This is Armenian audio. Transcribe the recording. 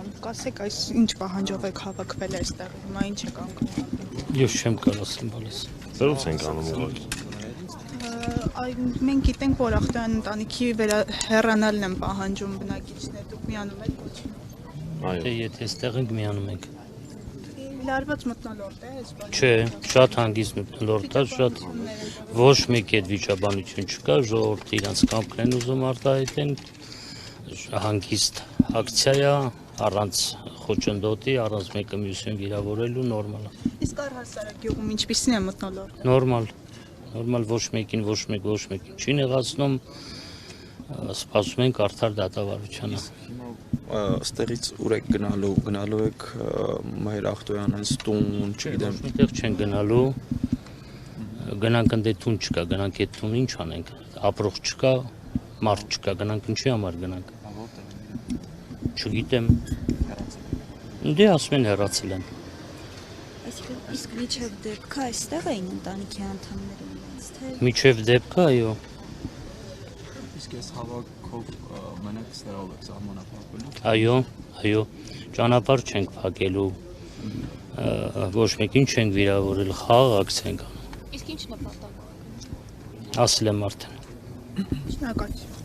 Ջան, կասեք, այս ինչ պահանջով եք հավաքվել այստեղ, հիմա ինչ եք անում։ Ես չեմ կարող ասեմ բալես։ Դրոց ենք անում ուղղակի։ Մենք գիտենք, որ Ախտոյան ընտանիքի հեռանալն են պահանջում բնակիչներ, դուք միանում եք ոչ։ Դե եթե այստեղ ենք միանում ենք։ Լարված մթնոլորտ է այս բանը։ Չէ, շատ հանգիստ մթնոլորտ է, շատ ոչ մեկ այդ վիճաբանություն չկա, ժողովուրդը իրանց կամքն են ուզում արտահայտեն, հանգիստ ակցիա է, առանց խոչընդոտի, առանց մեկը մյուսին վիրավորելու նորմալ է։ Իսկ առհասարակ գյուղում ինչպիսին է մթնոլորտը։ Նորմալ ոչ մեկին չի նեղացնում, սպասում ենք արդար դատավարությանը։ Ստեղից ուր եք գնալու եք Մհեր Ախտոյանից տուն, չգիտեմ։ Այդտեղ չեն գնալու, գնանք ընդ տուն չկա, գնանք այդ տուն ինչ անենք, ապրող չկա, մարդ չկա, գնանք ինչի համար գնանք։ Չգիտեմ։ Դե ասում են հեռացել են։ Իսկ միջև դեպքը այստեղ էին ընտանիքի անդամները իրենց, թե Միջև դեպքը, այո։ Իսկ ես հավաքով մենակ ստեղով եք սահմանափակվելու։ Այո, ճանապարհ չենք փակելու, ոչ մեկին չենք վիրավորել, խաղ ակցիա ենք անում։ իսկ ինչ նպատակով։ Ասել եմ արդեն։ Շնորհակալություն։